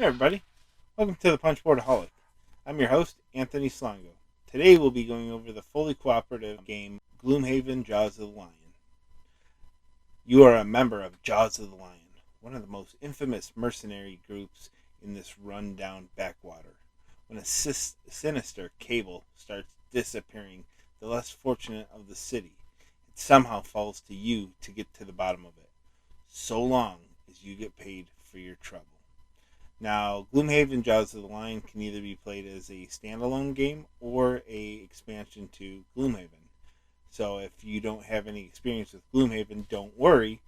everybody, welcome to the Punchboard-A-Holic. I'm your host, Anthony Slongo. Today we'll be going over the fully cooperative game, Gloomhaven Jaws of the Lion. You are a member of Jaws of the Lion, one of the most infamous mercenary groups in this run-down backwater. When a sinister cable starts disappearing the less fortunate of the city, it somehow falls to you to get to the bottom of it, so long as you get paid for your trouble. Now, Gloomhaven Jaws of the Lion can either be played as a standalone game or a expansion to Gloomhaven. So if you don't have any experience with Gloomhaven, don't worry.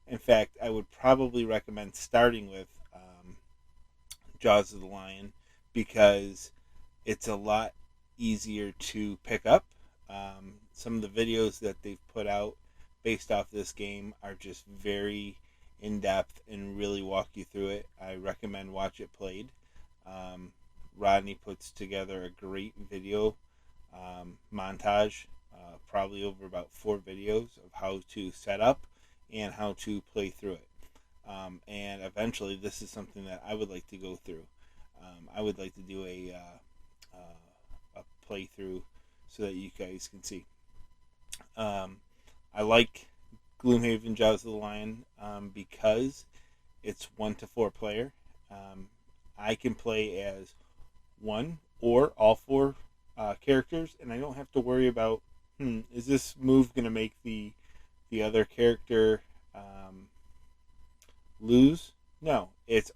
In fact, I would probably recommend starting with Jaws of the Lion because it's a lot easier to pick up. Some of the videos that they've put out based off this game are just very in-depth and really walk you through it. I recommend watch it played. Rodney puts together a great video montage, probably over about 4 videos of how to set up and how to play through it. And eventually this is something that I would like to go through. I would like to do a playthrough so that you guys can see. I like Gloomhaven Jaws of the Lion because it's 1 to 4 player. I can play as 1 or all 4 characters, and I don't have to worry about is this move going to make the other character lose? No, it's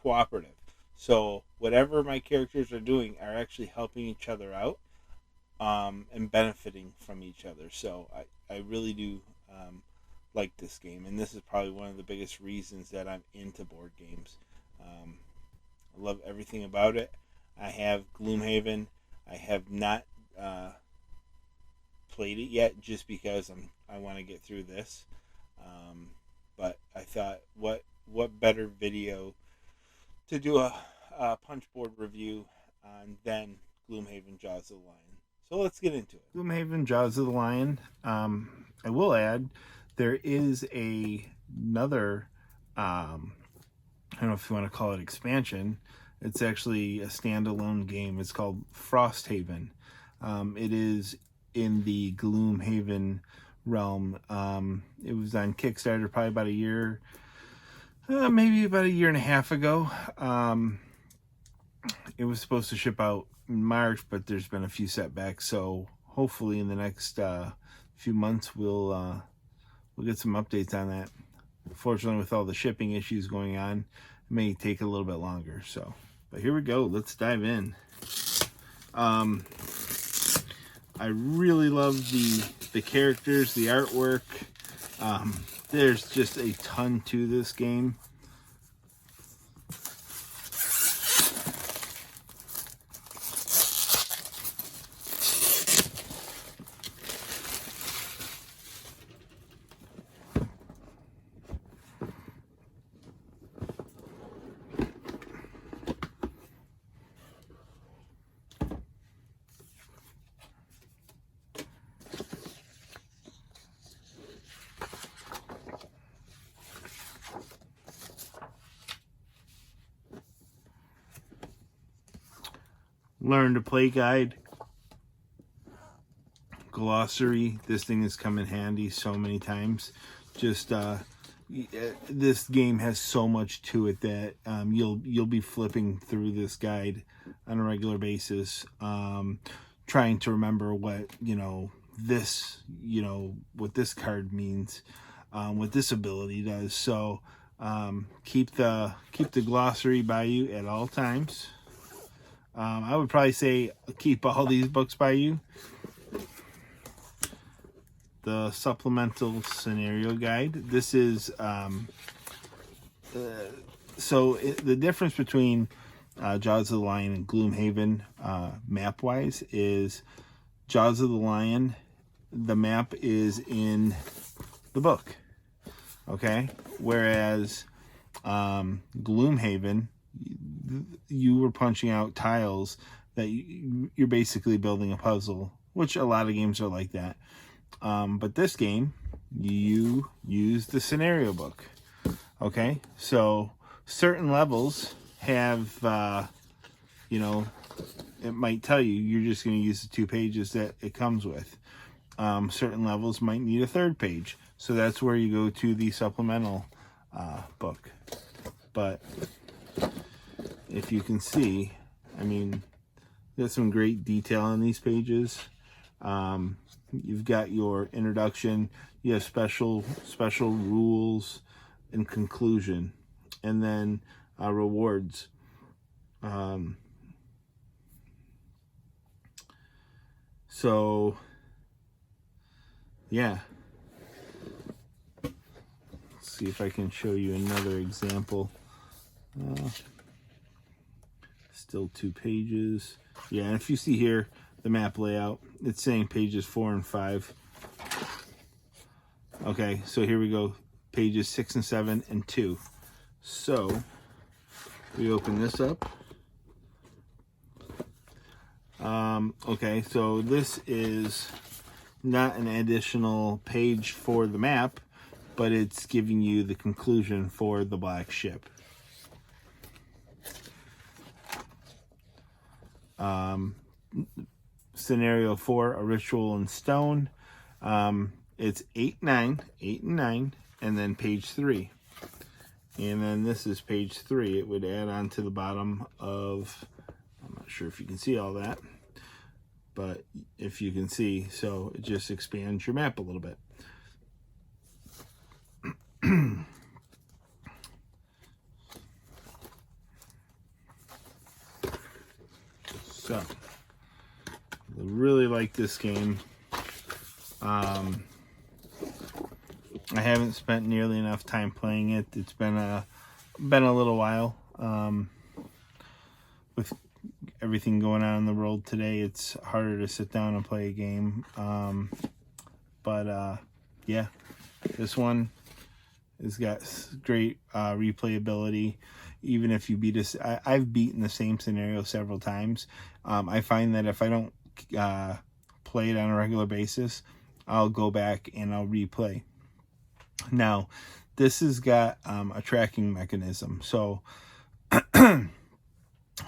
cooperative. So whatever my characters are doing are actually helping each other out and benefiting from each other. So I really do like this game, and this is probably one of the biggest reasons that I'm into board games. I love everything about it. I have Gloomhaven. I have not played it yet just because I want to get through this. But I thought, what better video to do a punchboard review on than Gloomhaven Jaws of the Lion. So let's get into it. Gloomhaven Jaws of the Lion. I will add, there is another, I don't know if you want to call it expansion. It's actually a standalone game. It's called Frosthaven. It is in the Gloomhaven realm. It was on Kickstarter probably about a year, maybe about a year and a half ago. It was supposed to ship out in March, but there's been a few setbacks. So hopefully in the next few months we'll get some updates on that. Fortunately, with all the shipping issues going on, it may take a little bit longer. So, but here we go. Let's dive in. I really love the characters, the artwork. There's just a ton to this game. Learn to play guide, glossary. This thing has come in handy so many times. Just this game has so much to it that you'll be flipping through this guide on a regular basis, trying to remember what what this card means, what this ability does. So keep the glossary by you at all times. I would probably say keep all these books by you. The supplemental scenario guide. This is the difference between Jaws of the Lion and Gloomhaven map-wise is Jaws of the Lion, the map is in the book, okay? Whereas Gloomhaven, you were punching out tiles that you're basically building a puzzle, which a lot of games are like that. But this game, you use the scenario book. Okay, so certain levels have, you know, it might tell you you're just going to use the 2 pages that it comes with. Certain levels might need a 3rd page. So that's where you go to the supplemental book. But if you can see, I mean, there's some great detail in these pages. You've got your introduction, you have special rules and conclusion, and then rewards. So yeah, let's see if I can show you another example. Still 2 pages. Yeah, and if you see here the map layout, it's saying pages 4 and 5. Okay, so here we go, pages 6 and 7 and 2. So we open this up. Okay, so this is not an additional page for the map, but it's giving you the conclusion for the black ship. Scenario 4, a ritual in stone. It's 8 and 9, and then page 3. And then this is page 3. It would add on to the bottom of, I'm not sure if you can see all that, but if you can see, so it just expands your map a little bit. So, I really like this game. I haven't spent nearly enough time playing it. It's been a little while. With everything going on in the world today, it's harder to sit down and play a game. Yeah, this one has got great replayability. Even if you beat us, I've beaten the same scenario several times. I find that if I don't play it on a regular basis, I'll go back and I'll replay. Now, this has got a tracking mechanism. So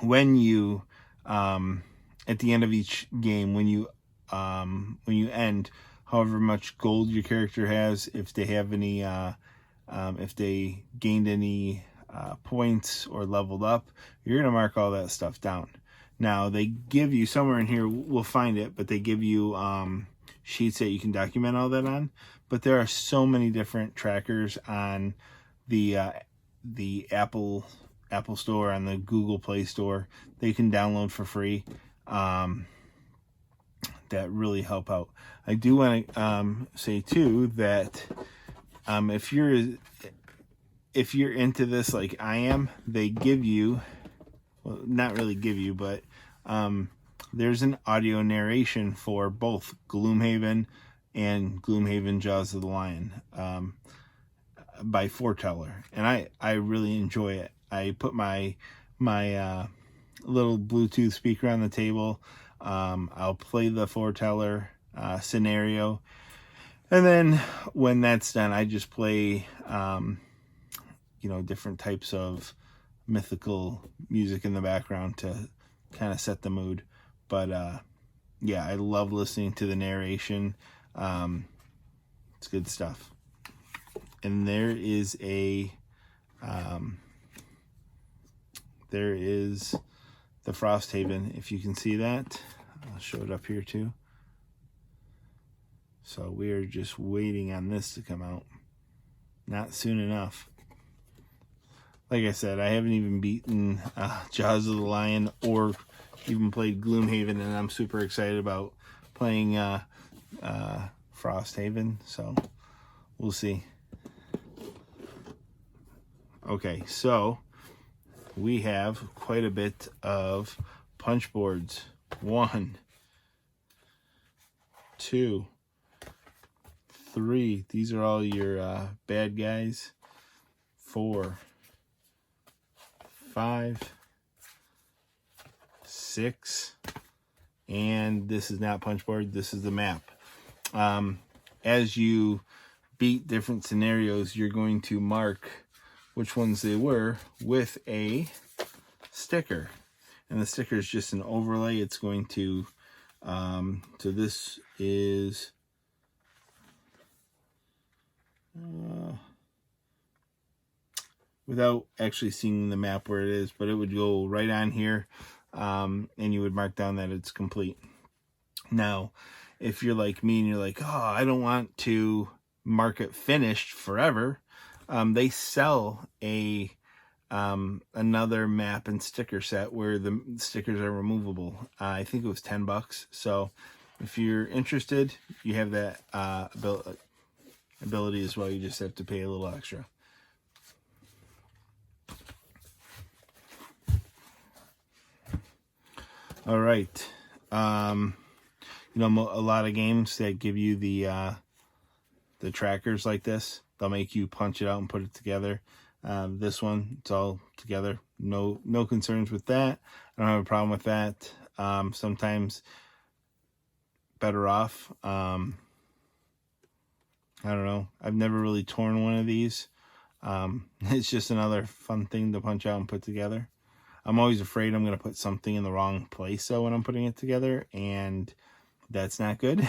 when you at the end of each game, when you end, however much gold your character has, if they have any, if they gained any points or leveled up, you're gonna mark all that stuff down. Now they give you somewhere in here, we'll find it, but they give you sheets that you can document all that on. But there are so many different trackers on the Apple Store, on the Google Play Store that you can download for free, that really help out. I do want to say too that if you're into this like I am, they give you, well, not really give you, but there's an audio narration for both Gloomhaven and Gloomhaven Jaws of the Lion by Foreteller, and I really enjoy it. I put my little Bluetooth speaker on the table. I'll play the Foreteller scenario, and then when that's done, I just play different types of mythical music in the background to kind of set the mood. But yeah, I love listening to the narration. It's good stuff. And there is the Frosthaven, if you can see that. I'll show it up here too. So we are just waiting on this to come out. Not soon enough. Like I said, I haven't even beaten Jaws of the Lion or even played Gloomhaven, and I'm super excited about playing Frosthaven, so we'll see. Okay, so we have quite a bit of punch boards. 1, 2, 3. These are all your bad guys. 4, 5, 6, and this is not punchboard. This is the map. As you beat different scenarios, you're going to mark which ones they were with a sticker. And the sticker is just an overlay. It's going to, so this is, without actually seeing the map where it is, but it would go right on here, and you would mark down that it's complete. Now, if you're like me and you're like, oh, I don't want to mark it finished forever, they sell a another map and sticker set where the stickers are removable. I think it was $10. So if you're interested, you have that ability as well. You just have to pay a little extra. All right. You know, a lot of games that give you the trackers like this, they'll make you punch it out and put it together. This one, it's all together. No concerns with that. I don't have a problem with that. Sometimes better off. I don't know. I've never really torn one of these. It's just another fun thing to punch out and put together. I'm always afraid I'm going to put something in the wrong place though when I'm putting it together, and that's not good.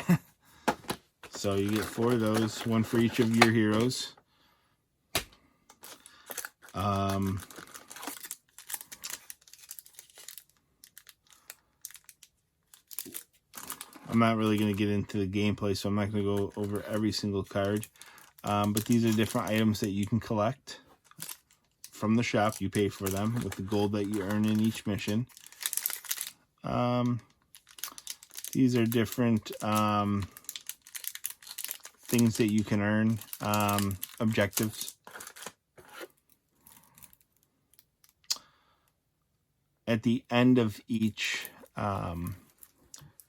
So you get 4 of those, one for each of your heroes. I'm not really going to get into the gameplay, so I'm not going to go over every single card. But these are different items that you can collect from the shop. You pay for them with the gold that you earn in each mission. These are different things that you can earn, objectives. At the end of each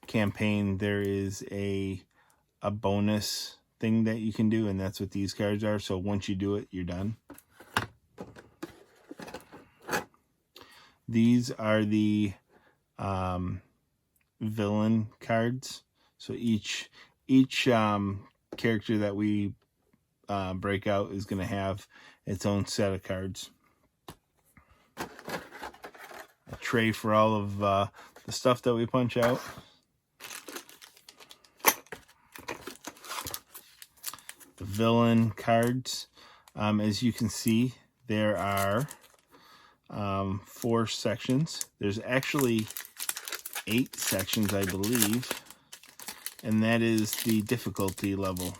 campaign, there is a bonus thing that you can do, and that's what these cards are. So once you do it, you're done. These are the villain cards. So each character that we break out is going to have its own set of cards. A tray for all of the stuff that we punch out. The villain cards. As you can see, there are 4 sections. There's actually 8 sections, I believe, and that is the difficulty level.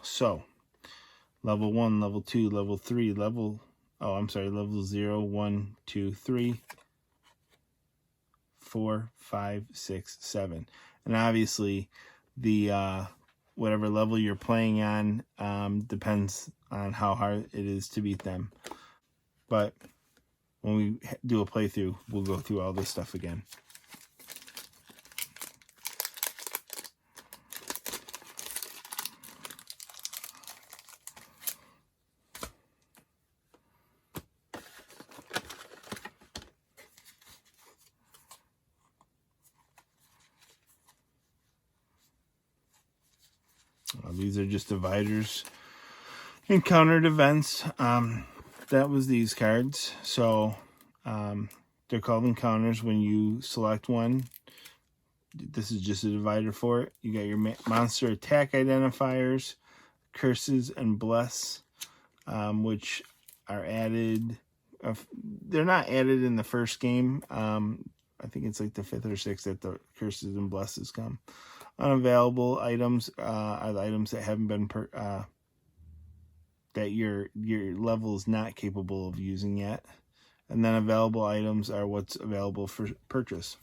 So, level 1, level 2, level 3, level 0, 1, 2, 3, 4, 5, 6, 7. And obviously, the whatever level you're playing on depends on how hard it is to beat them. But when we do a playthrough, we'll go through all this stuff again. These are just dividers. Encountered events. That was these cards. So they're called encounters when you select one. This is just a divider for it. You got your monster attack identifiers, curses, and bless, which are added. They're not added in the first game. I think it's like the 5th or 6th that the curses and blesses come. Unavailable items are the items that haven't been that your level is not capable of using yet. And then available items are what's available for purchase.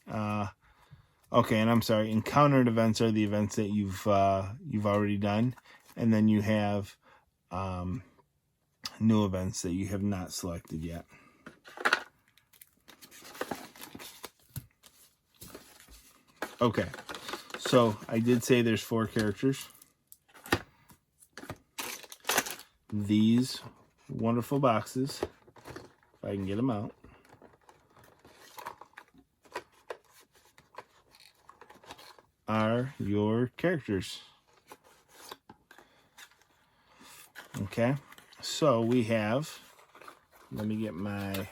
Okay, and I'm sorry, encountered events are the events that you've already done, and then you have new events that you have not selected yet. Okay, so I did say there's 4 characters. These wonderful boxes, if I can get them out, are your characters. Okay, So we have, let me get my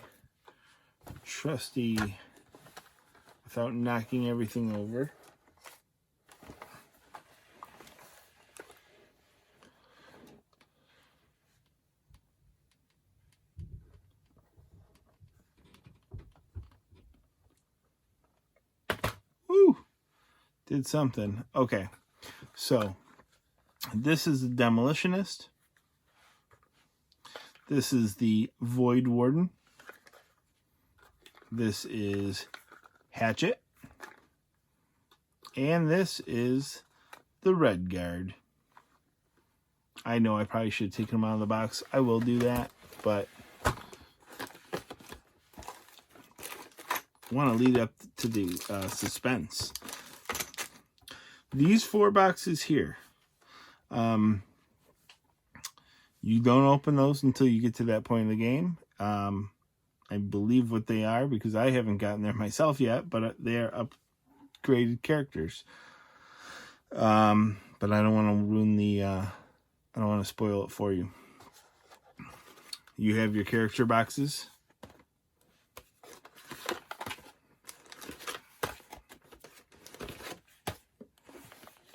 trusty, without knocking everything over. Woo! Did something. Okay. So this is the Demolitionist. This is the Void Warden. This is Hatchet. And this is the Red Guard. I know I probably should have taken them out of the box. I will do that, but I want to lead up to the suspense. These 4 boxes here, you don't open those until you get to that point in the game. I believe what they are because I haven't gotten there myself yet, but they are upgraded characters. But I don't want to ruin the, I don't want to spoil it for you. You have your character boxes.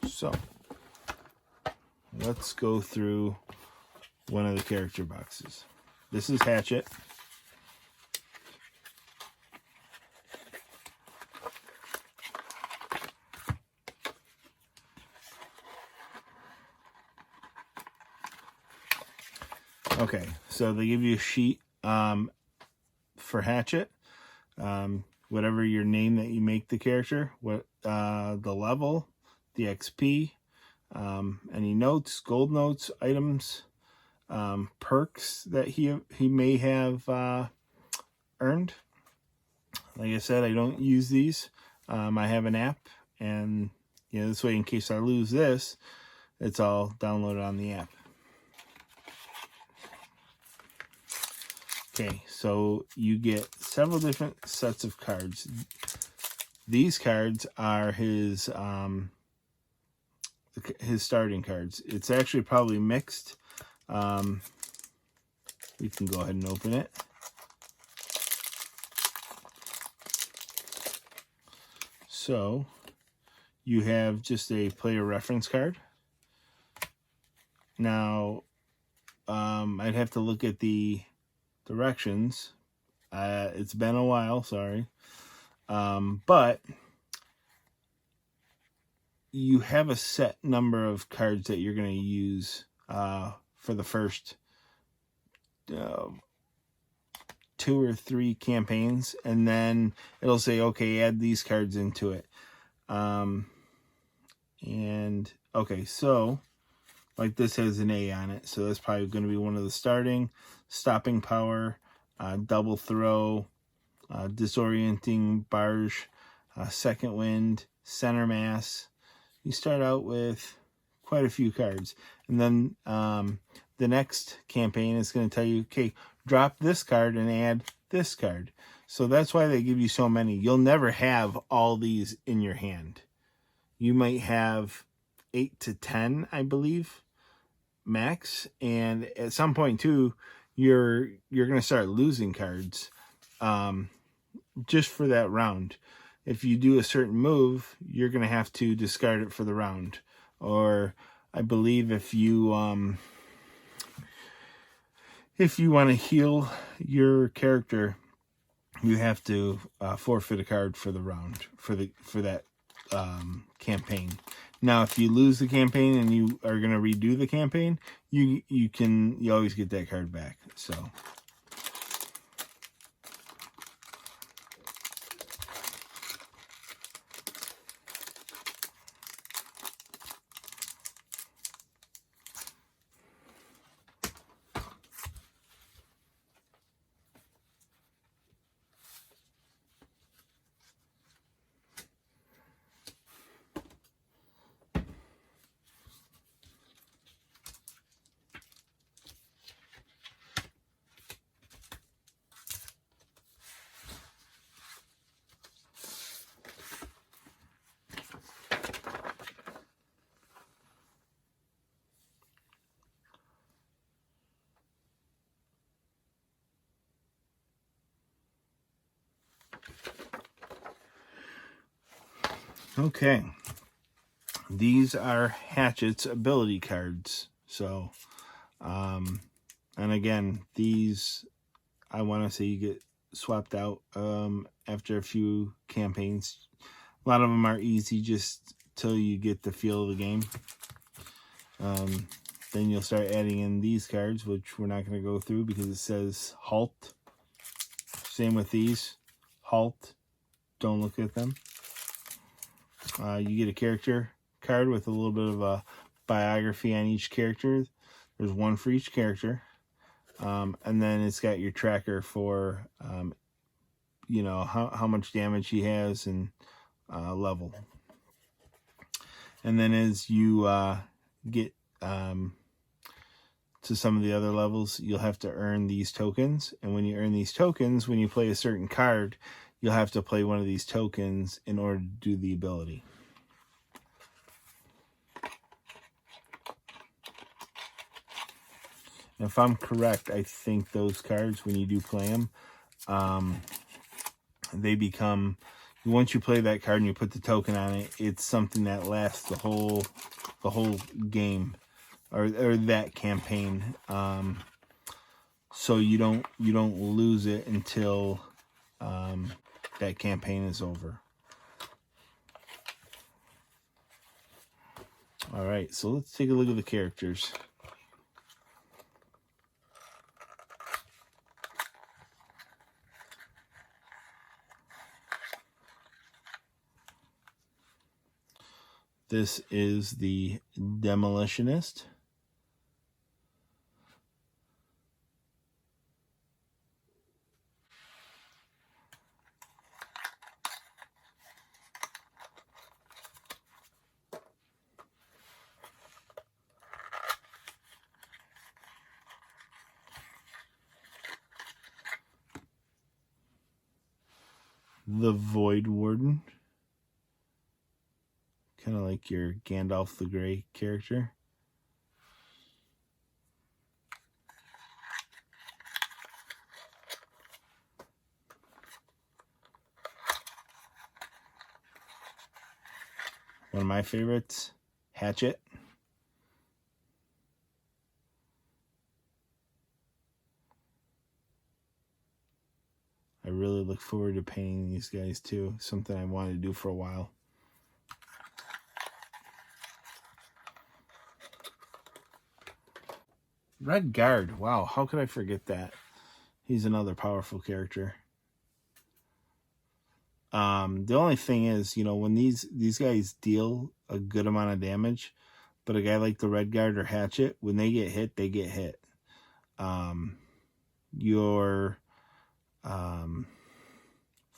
So, let's go through one of the character boxes. This is Hatchet. Okay, so they give you a sheet for Hatchet. Whatever your name that you make the character, what the level, the XP, any notes, gold notes, items, perks that he may have earned. Like I said, I don't use these. I have an app, and this way, in case I lose this, it's all downloaded on the app. Okay, so you get several different sets of cards. These cards are his starting cards. It's actually probably mixed. We can go ahead and open it. So you have just a player reference card. Now, I'd have to look at the directions. It's been a while, sorry. But you have a set number of cards that you're going to use for the first 2 or 3 campaigns, and then it'll say, okay, add these cards into it. And okay, so like this has an A on it, so that's probably going to be one of the starting. Stopping power, double throw, disorienting barge, second wind, center mass. You start out with quite a few cards, and then the next campaign is going to tell you, okay, drop this card and add this card. So that's why they give you so many. You'll never have all these in your hand. You might have 8 to 10, I believe, max, and at some point too, you're going to start losing cards just for that round. If you do a certain move, you're going to have to discard it for the round. Or I believe if you want to heal your character, you have to forfeit a card for the round for that campaign. Now, if you lose the campaign and you are going to redo the campaign, you always get that card back. So Okay, these are Hatchet's ability cards. So, and again, these, I want to say you get swapped out after a few campaigns. A lot of them are easy just till you get the feel of the game. Then you'll start adding in these cards, which we're not going to go through because it says halt. Same with these. Halt. Don't look at them. You get a character card with a little bit of a biography on each character. There's one for each character. And then it's got your tracker for, you know, how much damage he has and level. And then as you get to some of the other levels, you'll have to earn these tokens. And when you earn these tokens, when you play a certain card, you'll have to play one of these tokens in order to do the ability. And if I'm correct, I think those cards, when you do play them, they become, once you play that card and you put the token on it, it's something that lasts the whole game or that campaign. So you don't lose it until that campaign is over. All right, so let's take a look at the characters. This is the Demolitionist. The Void Warden. Kind of like your Gandalf the Grey character. One of my favorites, Hatchet. I really look forward to painting these guys too. Something I wanted to do for a while. Red Guard. Wow, how could I forget that? He's another powerful character. The only thing is, you know, when these guys deal a good amount of damage, but a guy like the Red Guard or Hatchet, when they get hit, they get hit. Your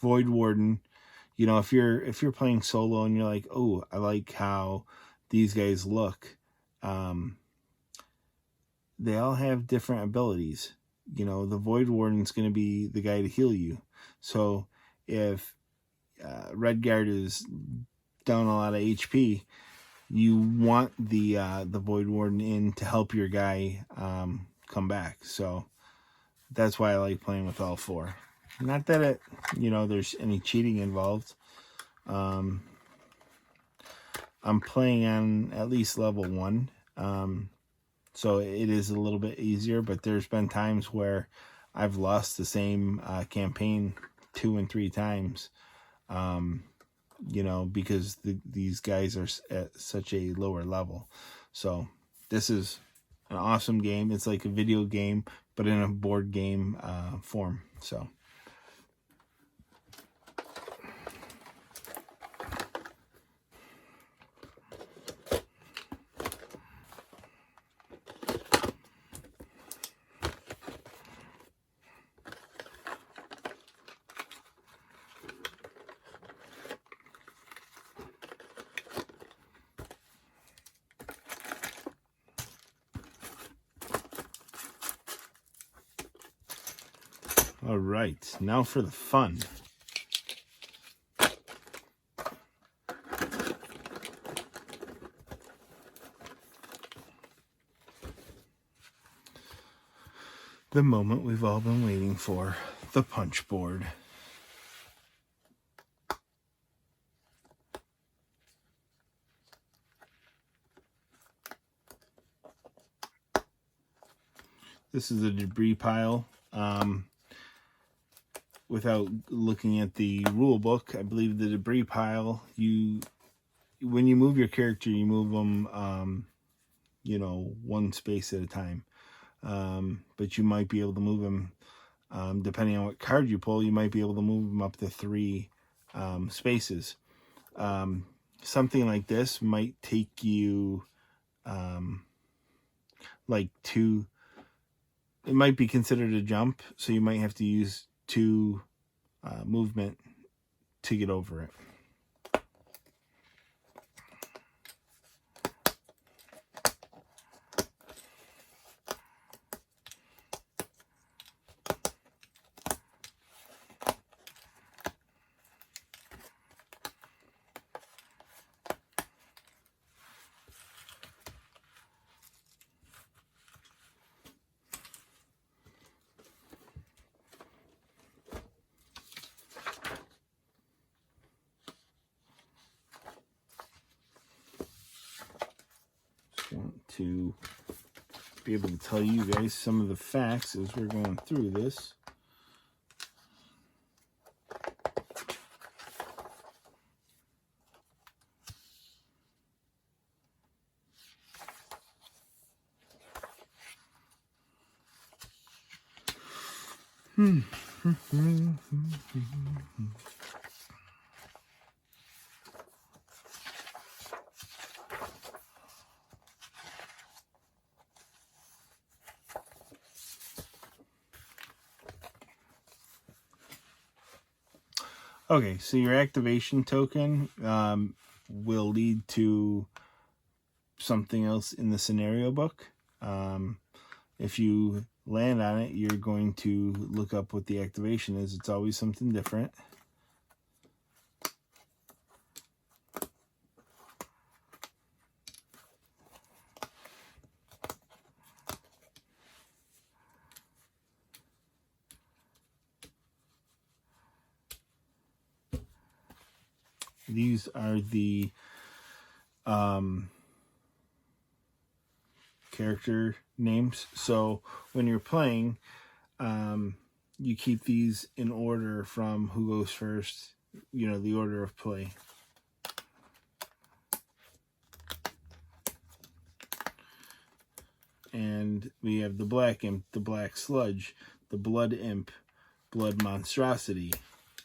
Void Warden, you know, if you're playing solo and you're like, oh, I like how these guys look, they all have different abilities. You know, the Void Warden's going to be the guy to heal you. So if Red Guard is down a lot of HP, you want the Void Warden in to help your guy come back. So that's why I like playing with all four. Not that it, you know, there's any cheating involved. I'm playing on at least level 1. So it is a little bit easier, but there's been times where I've lost the same campaign 2 and 3 times, you know, because these guys are at such a lower level. So this is an awesome game. It's like a video game, but in a board game form. So. All right, now for the fun. The moment we've all been waiting for, the punch board. This is a debris pile. Without looking at the rule book, I believe the debris pile, when you move your character, you move them, one space at a time. But you might be able to move them, depending on what card you pull, you might be able to move them up to 3 spaces. Something like this might take you like 2. It might be considered a jump, so you might have to use 2 movement to get over it. Want to be able to tell you guys some of the facts as we're going through this. Okay, so your activation token will lead to something else in the scenario book. If you land on it, you're going to look up what the activation is. It's always something different. These are the character names. So when you're playing, you keep these in order from who goes first, the order of play. And we have the Black Imp, the Black Sludge, the Blood Imp, Blood Monstrosity,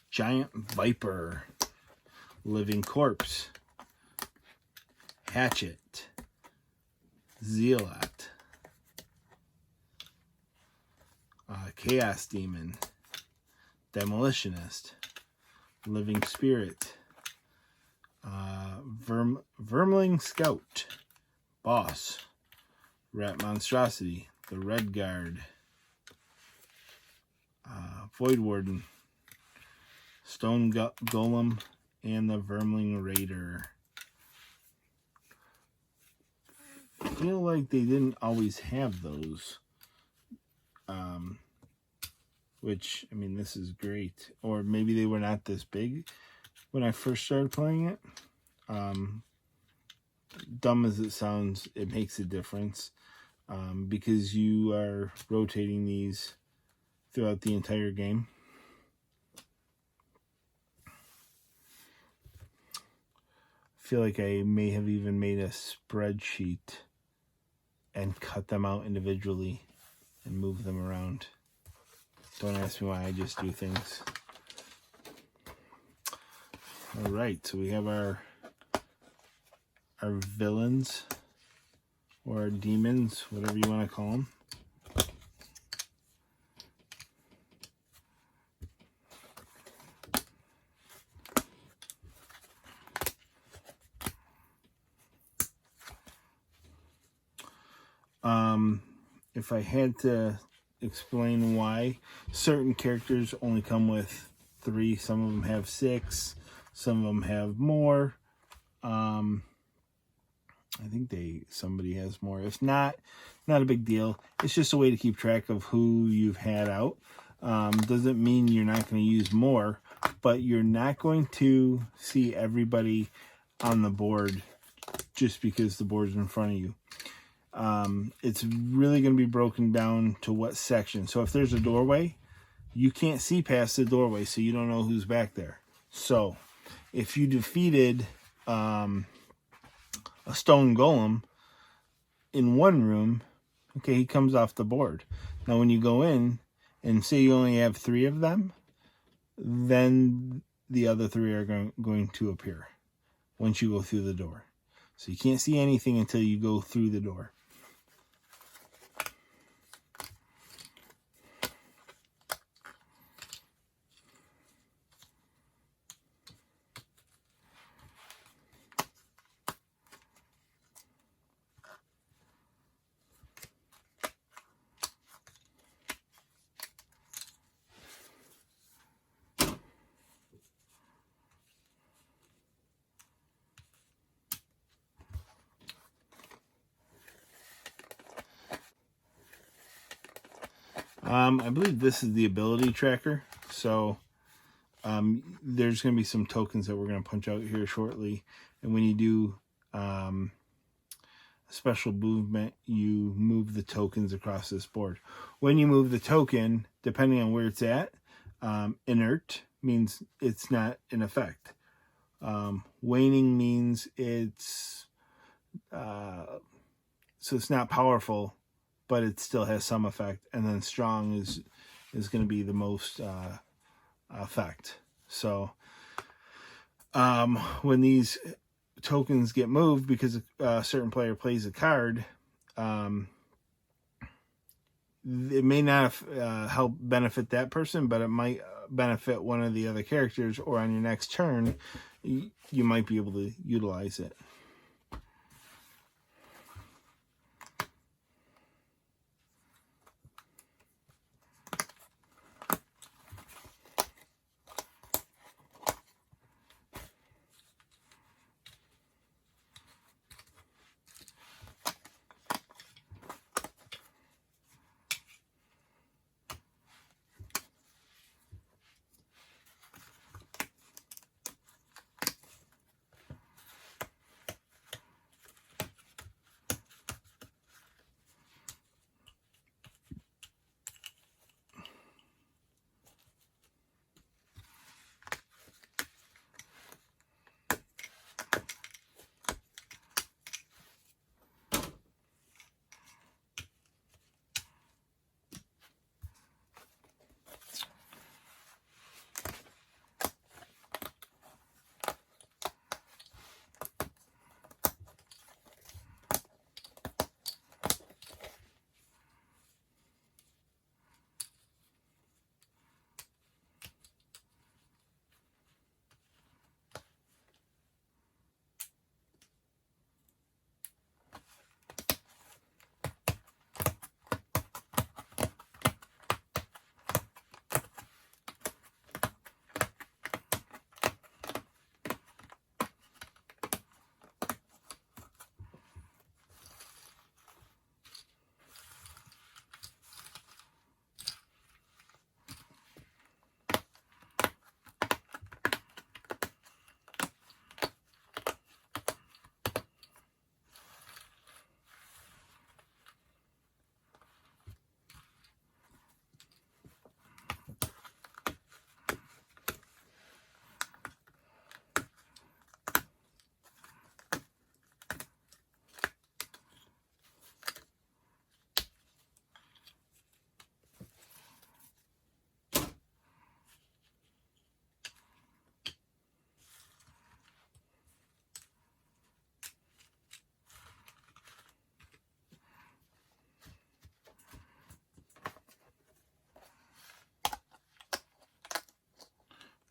Giant Viper, Living Corpse, Hatchet, Zealot, Chaos Demon, Demolitionist, Living Spirit, Vermling Scout, Boss, Rat Monstrosity, the Red Guard, Void Warden, Stone Golem, and the Vermling Raider. I feel like they didn't always have those. Which, I mean, this is great. Or maybe they were not this big when I first started playing it. Dumb as it sounds, it makes a difference. Because you are rotating these throughout the entire game. I feel like I may have even made a spreadsheet and cut them out individually and move them around. Don't ask me why, I just do things. Alright, so we have our villains, or our demons, whatever you want to call them. If I had to explain why, certain characters only come with 3, some of them have 6, some of them have more. I think somebody has more. If not a big deal. It's just a way to keep track of who you've had out. Doesn't mean you're not going to use more, but you're not going to see everybody on the board just because the board's in front of you. it's really going to be broken down to what section. So if there's a doorway, you can't see past the doorway, so you don't know who's back there. So if you defeated a stone golem in one room, okay, he comes off the board. Now when you go in and say you only have 3 of them, then the other 3 are going to appear once you go through the door. So you can't see anything until you go through the door. I believe this is the ability tracker. So there's going to be some tokens that we're going to punch out here shortly. And when you do a special movement, you move the tokens across this board. When you move the token, depending on where it's at, inert means it's not in effect. Waning means it's so it's not powerful, but it still has some effect. And then strong is going to be the most effect. So when these tokens get moved because a certain player plays a card, it may not help benefit that person, but it might benefit one of the other characters, or on your next turn, you might be able to utilize it.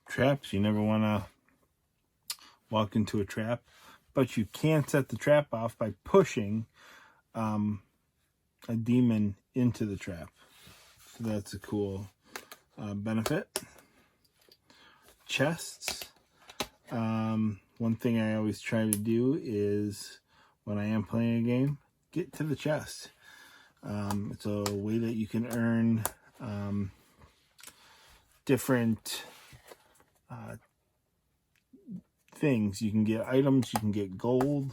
Traps, you never want to walk into a trap, but you can set the trap off by pushing a demon into the trap. So that's a cool benefit. Chests. One thing I always try to do is, when I am playing a game, get to the chest. It's a way that you can earn different things. You can get items, you can get gold,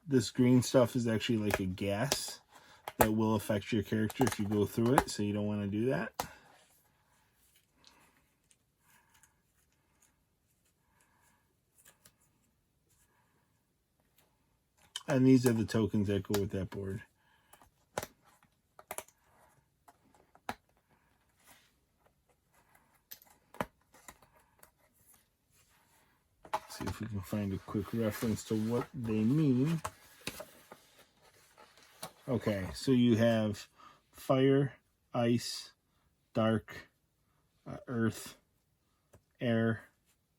this green stuff is actually like a gas that will affect your character if you go through it, so you don't want to do that. And these are the tokens that go with that board. Let's see if we can find a quick reference to what they mean. Okay, so you have fire, ice, dark, earth, air,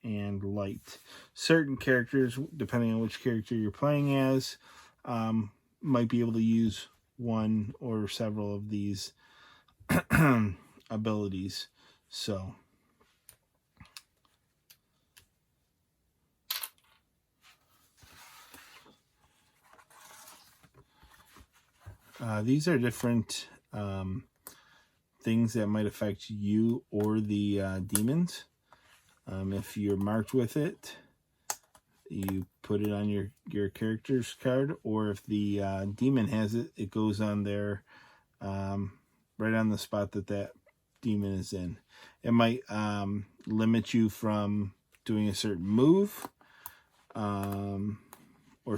and light. Certain characters, depending on which character you're playing as, might be able to use one or several of these abilities. So these are different things that might affect you or the demons. If you're marked with it, you put it on your character's card, or if the demon has it, it goes on there right on the spot that demon is in. It might limit you from doing a certain move or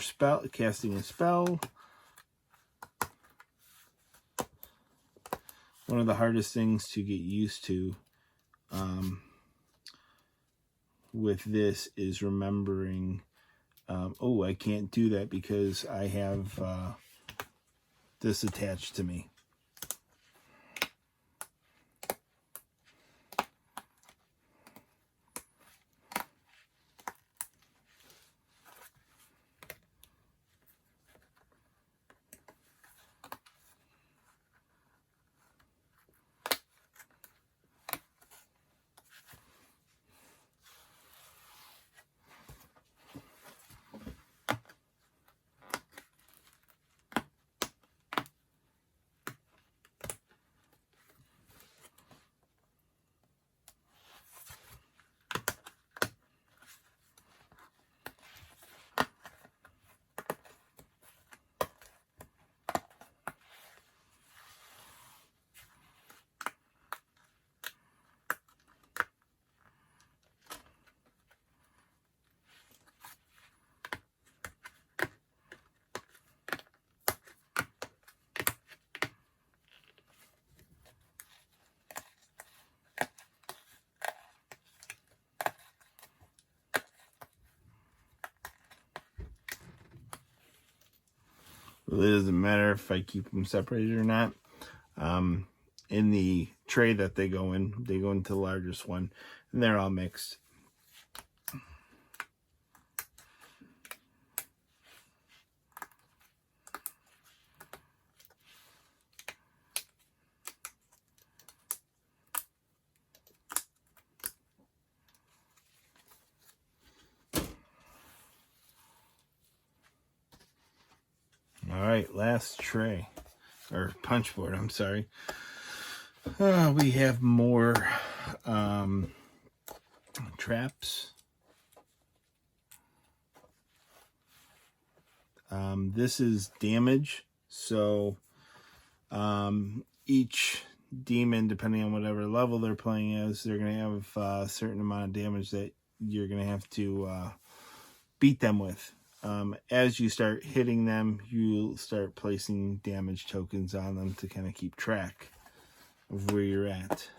casting a spell. One of the hardest things to get used to with this is remembering, oh, I can't do that because I have this attached to me. Well, it doesn't matter if I keep them separated or not. In the tray that they go into the largest one, and they're all mixed. All right, last tray, or punch board, I'm sorry. We have more traps. This is damage, so each demon, depending on whatever level they're playing as, they're going to have a certain amount of damage that you're going to have to beat them with. As you start hitting them, you'll start placing damage tokens on them to kind of keep track of where you're at.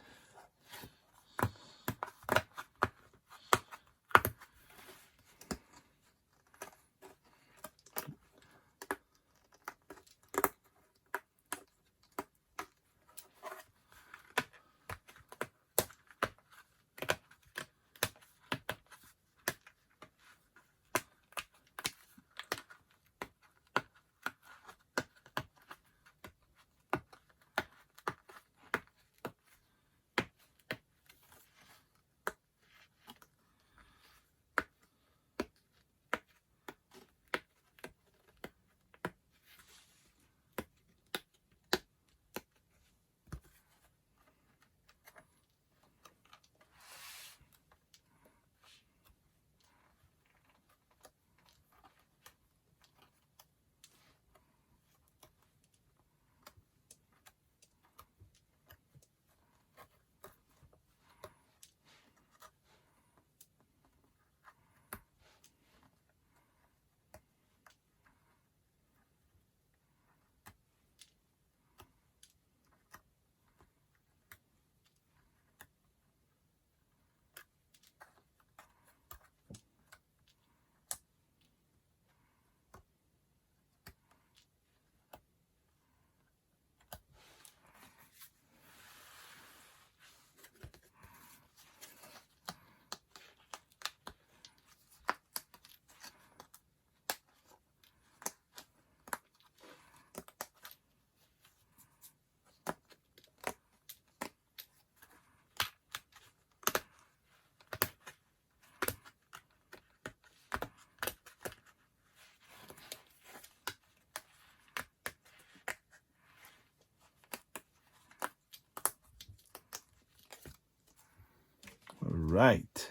right.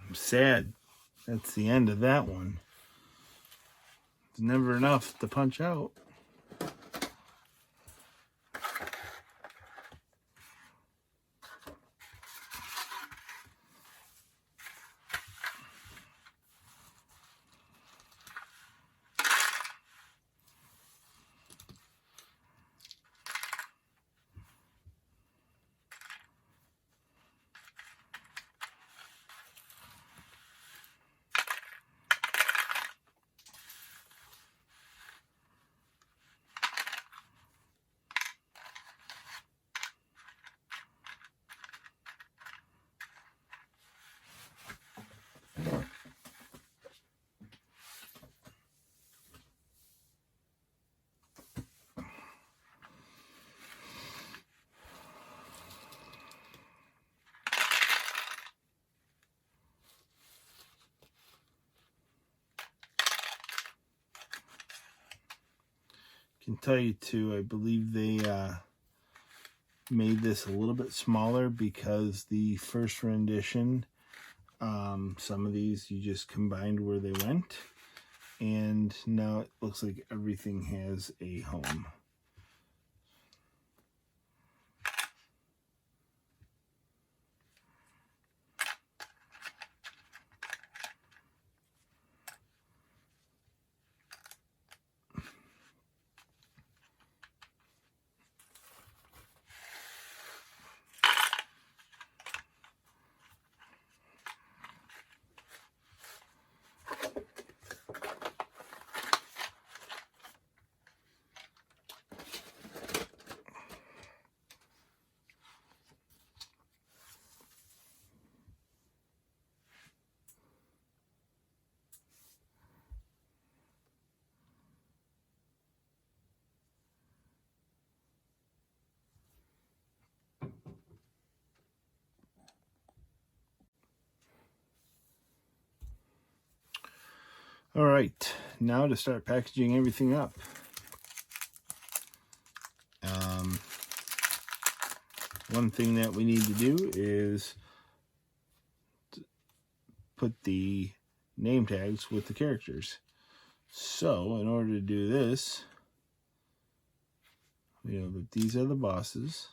I'm sad. That's the end of that one. It's never enough to punch out. Can tell you too, I believe they made this a little bit smaller because the first rendition, some of these you just combined where they went, and now it looks like everything has a home. All right, now to start packaging everything up. One thing that we need to do is put the name tags with the characters. So in order to do this, we know that these are the bosses.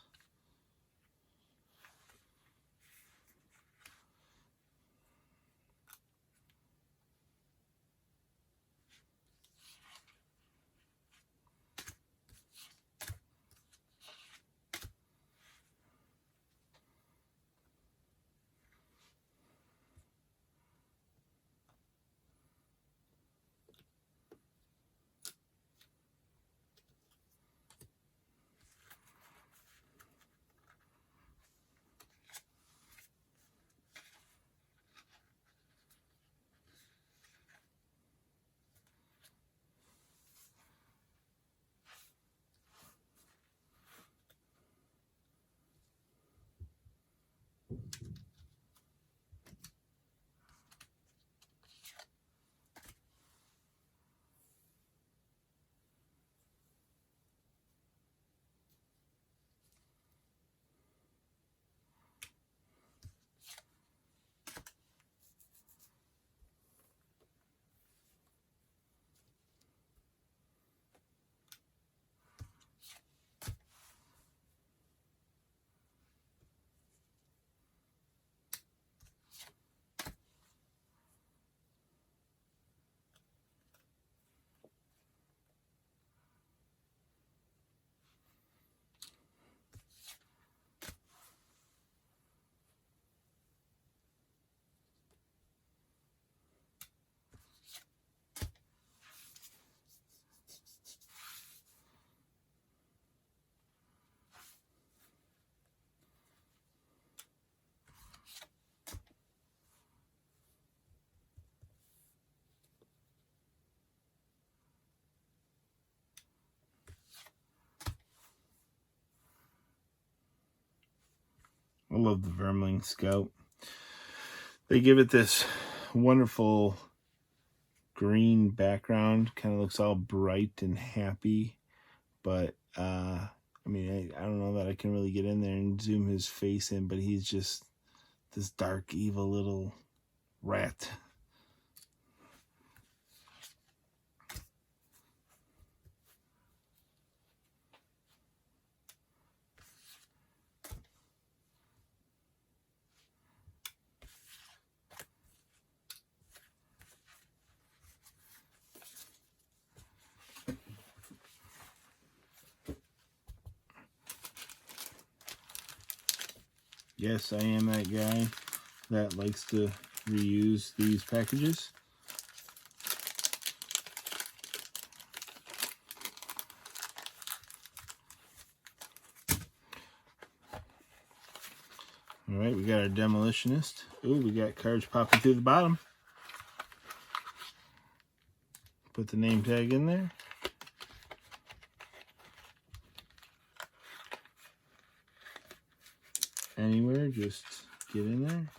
I love the Vermling Scout. They give it this wonderful green background, kind of looks all bright and happy, but I mean, I don't know that I can really get in there and zoom his face in, but he's just This dark, evil little rat. Yes, I am that guy that likes to reuse these packages. Alright, we got our demolitionist. Ooh, we got cards popping through the bottom. Put the name tag in there. Anywhere, just get in there.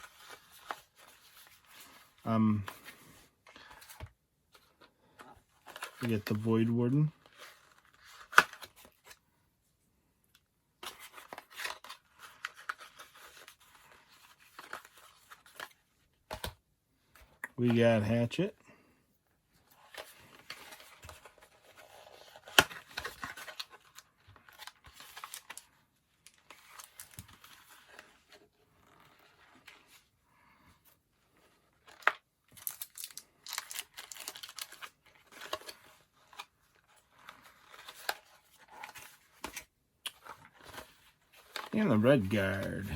We get the Void Warden. We got Hatchet. And the Red Guard.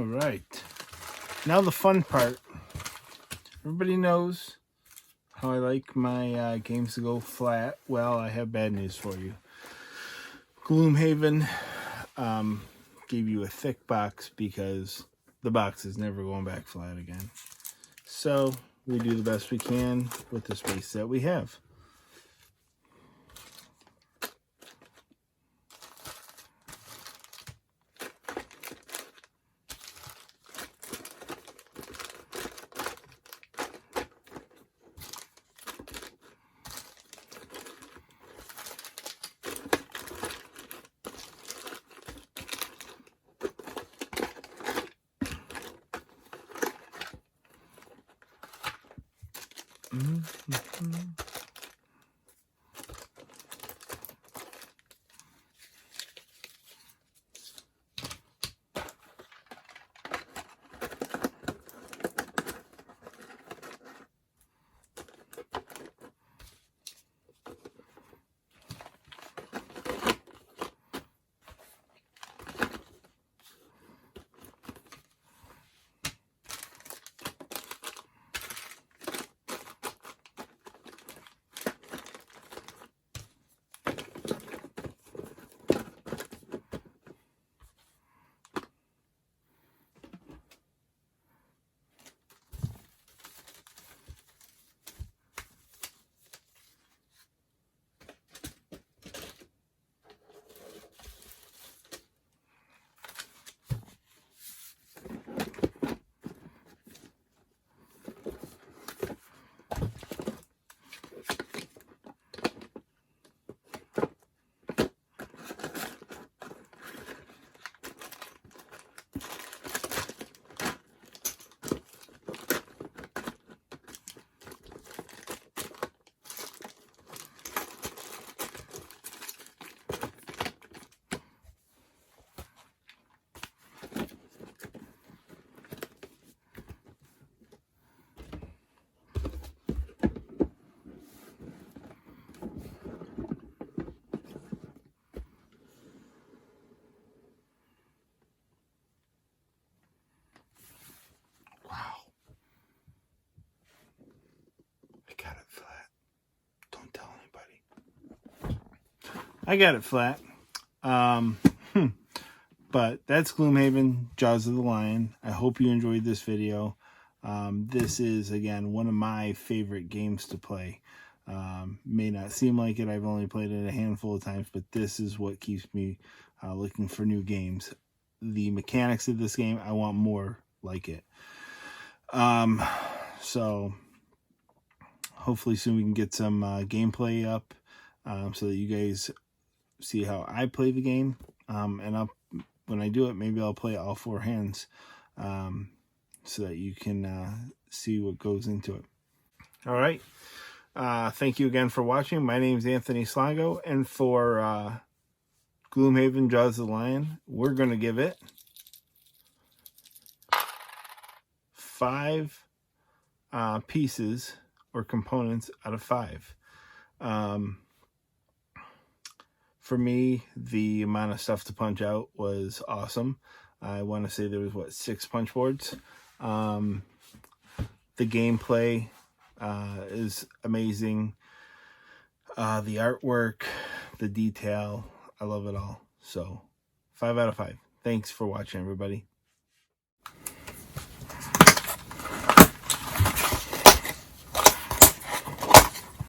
All right. Now the fun part. Everybody knows how I like my games to go flat. Well, I have bad news for you. Gloomhaven gave you a thick box because the box is never going back flat again. So we do the best we can with the space that we have. I got it flat. But that's Gloomhaven, Jaws of the Lion. I hope you enjoyed this video. This is, again, one of my favorite games to play. May not seem like it. I've only played it a handful of times, but this is what keeps me looking for new games. The mechanics of this game, I want more like it. So hopefully soon we can get some gameplay up so that you guys see how I play the game. And when I do it, maybe I'll play all four hands so that you can see what goes into it. All right. Thank you again for watching. My name is Anthony Slongo, and for Gloomhaven Jaws of the Lion, we're going to give it 5 pieces or components out of 5. For me, the amount of stuff to punch out was awesome. I want to say there was, 6 punch boards. The gameplay is amazing. The artwork, the detail, I love it all. So 5 out of 5. Thanks for watching, everybody.